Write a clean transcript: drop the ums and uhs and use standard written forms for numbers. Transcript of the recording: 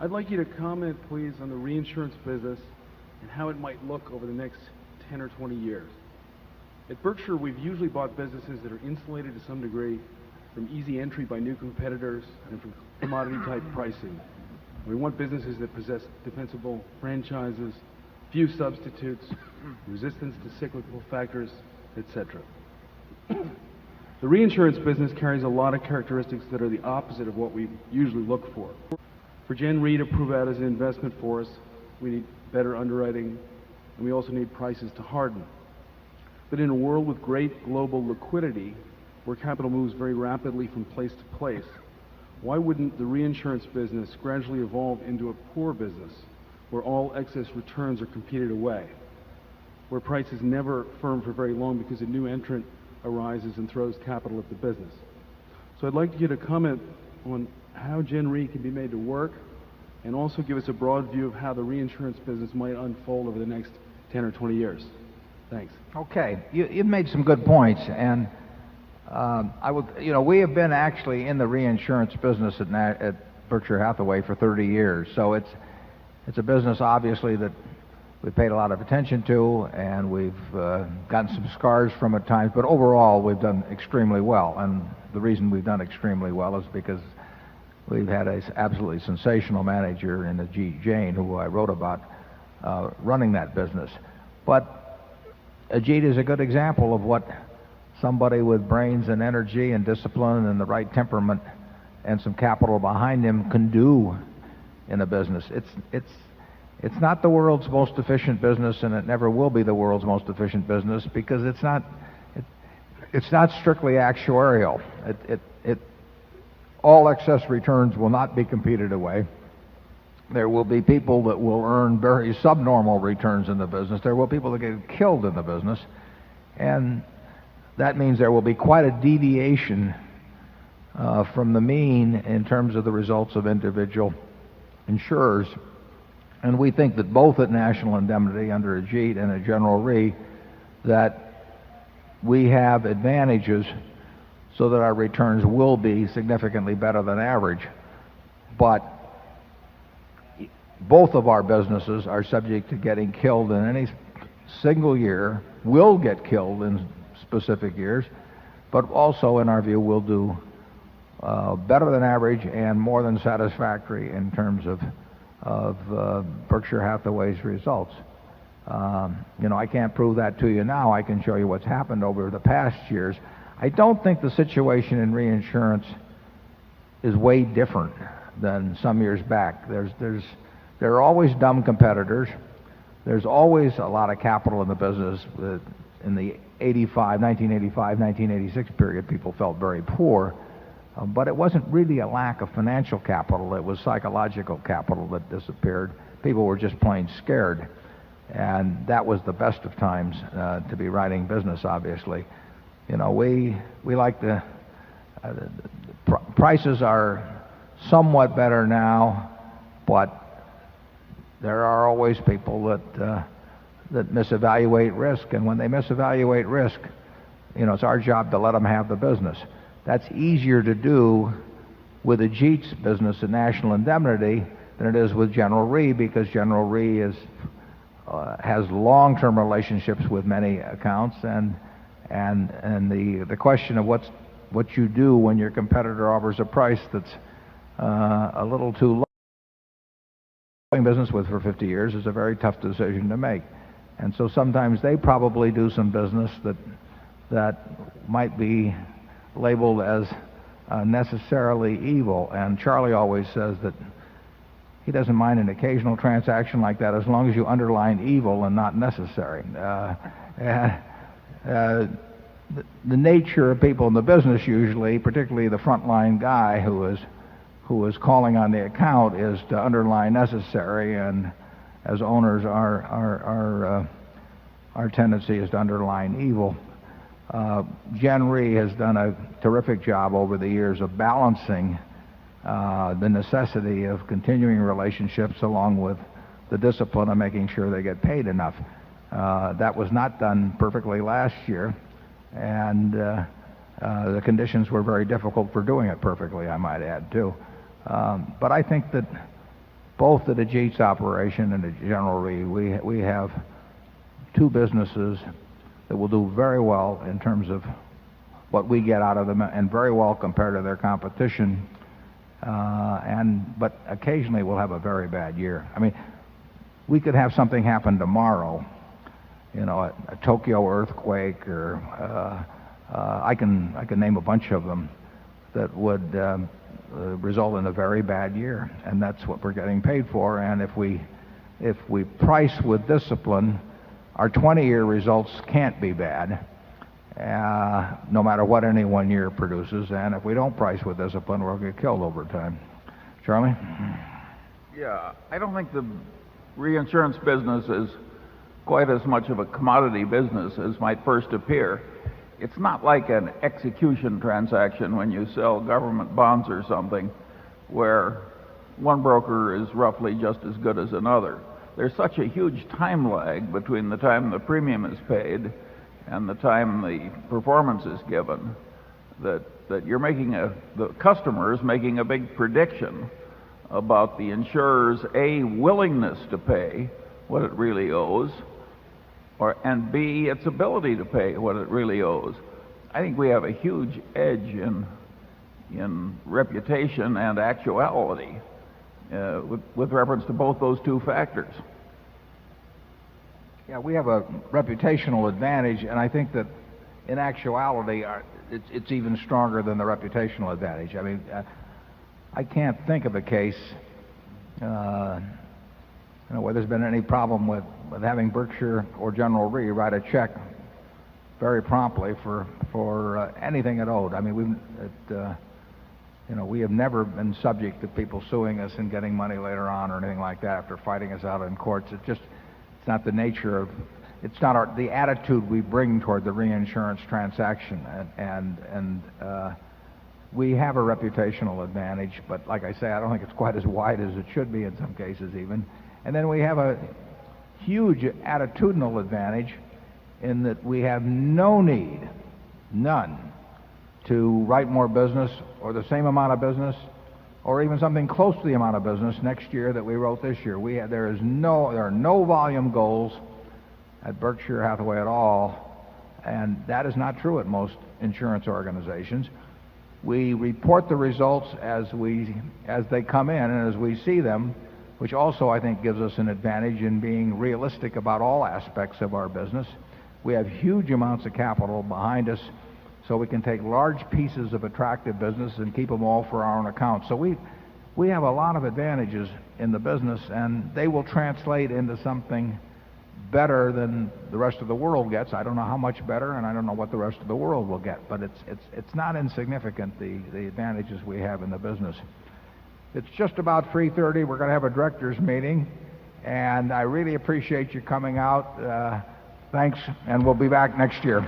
I'd like you to comment, please, on the reinsurance business and how it might look over the next 10 or 20 years. At Berkshire, we've usually bought businesses that are insulated to some degree from easy entry by new competitors and from commodity-type pricing. We want businesses that possess defensible franchises, few substitutes, resistance to cyclical factors, etc. The reinsurance business carries a lot of characteristics that are the opposite of what we usually look for. For Gen Re to prove out as an investment for us, we need better underwriting, and we also need prices to harden. But in a world with great global liquidity, where capital moves very rapidly from place to place, why wouldn't the reinsurance business gradually evolve into a poor business, where all excess returns are competed away, where price is never firm for very long because a new entrant arises and throws capital at the business? So I'd like you to comment on how Gen Re can be made to work, and also give us a broad view of how the reinsurance business might unfold over the next 10 or 20 years. Thanks. Okay, you've made some good points, and we have been actually in the reinsurance business at Berkshire Hathaway for 30 years, so it's a business obviously that we've paid a lot of attention to, and we've gotten some scars from at times, but overall we've done extremely well. And the reason we've done extremely well is because we've had an absolutely sensational manager in Ajit Jain, who I wrote about, running that business. But Ajit is a good example of what somebody with brains and energy and discipline and the right temperament and some capital behind him can do in a business. It's not the world's most efficient business, and it never will be the world's most efficient business, because it's not strictly actuarial. All excess returns will not be competed away. There will be people that will earn very subnormal returns in the business. There will be people that get killed in the business, and that means there will be quite a deviation from the mean in terms of the results of individual insurers. And we think that both at National Indemnity under Ajit and at General Re, that we have advantages so that our returns will be significantly better than average. But both of our businesses are subject to getting killed in any single year, will get killed in specific years, but also, in our view, will do better than average and more than satisfactory in terms of Berkshire Hathaway's results. I can't prove that to you now. I can show you what's happened over the past years. I don't think the situation in reinsurance is way different than some years back. There are always dumb competitors. There's always a lot of capital in the business. In the 1985, 1986 period, people felt very poor. But it wasn't really a lack of financial capital. It was psychological capital that disappeared. People were just plain scared. And that was the best of times to be writing business, obviously. We like prices are somewhat better now, but there are always people that misevaluate risk. And when they misevaluate risk, it's our job to let them have the business. That's easier to do with Ajit's business at National Indemnity than it is with General Re, because General Re has long-term relationships with many accounts, and the question of what you do when your competitor offers a price that's a little too low. Doing business with for 50 years is a very tough decision to make, and so sometimes they probably do some business that might be labeled as necessarily evil. And Charlie always says that he doesn't mind an occasional transaction like that as long as you underline evil and not necessary. The nature of people in the business usually, particularly the frontline guy who is calling on the account, is to underline necessary, and as owners our tendency is to underline evil. Gen Re has done a terrific job over the years of balancing the necessity of continuing relationships along with the discipline of making sure they get paid enough. That was not done perfectly last year, and the conditions were very difficult for doing it perfectly, I might add, too. But I think that both the Ajit's operation and the General Re, we have two businesses that will do very well in terms of what we get out of them, and very well compared to their competition. But occasionally we'll have a very bad year. I mean, we could have something happen tomorrow, a Tokyo earthquake, or I can name a bunch of them that would result in a very bad year, and that's what we're getting paid for. And if we price with discipline, our 20-year results can't be bad, no matter what any one year produces. And if we don't price with discipline, we'll get killed over time. Charlie? Yeah, I don't think the reinsurance business is quite as much of a commodity business as might first appear. It's not like an execution transaction when you sell government bonds or something, where one broker is roughly just as good as another. There's such a huge time lag between the time the premium is paid and the time the performance is given that you're making the customer is making a big prediction about the insurer's A, willingness to pay what it really owes, and B, its ability to pay what it really owes. I think we have a huge edge in reputation and actuality with reference to both those two factors. Yeah, we have a reputational advantage, and I think that in actuality it's even stronger than the reputational advantage. I mean, I can't think of a case where there's been any problem with having Berkshire or General Re write a check very promptly for anything it owed. I mean, we have never been subject to people suing us and getting money later on or anything like that after fighting us out in courts. It's not the nature of, it's not the attitude we bring toward the reinsurance transaction, and we have a reputational advantage, but like I say, I don't think it's quite as wide as it should be in some cases even. And then we have a huge attitudinal advantage in that we have no need, none, to write more business or the same amount of business or even something close to the amount of business next year that we wrote this year. There are no volume goals at Berkshire Hathaway at all, and that is not true at most insurance organizations. We report the results as they come in and as we see them, which also I think gives us an advantage in being realistic about all aspects of our business. We have huge amounts of capital behind us, so we can take large pieces of attractive business and keep them all for our own account. So we have a lot of advantages in the business, and they will translate into something better than the rest of the world gets. I don't know how much better, and I don't know what the rest of the world will get, but it's not insignificant, the advantages we have in the business. It's just about 3:30. We're going to have a directors meeting, and I really appreciate you coming out. Thanks, and we'll be back next year.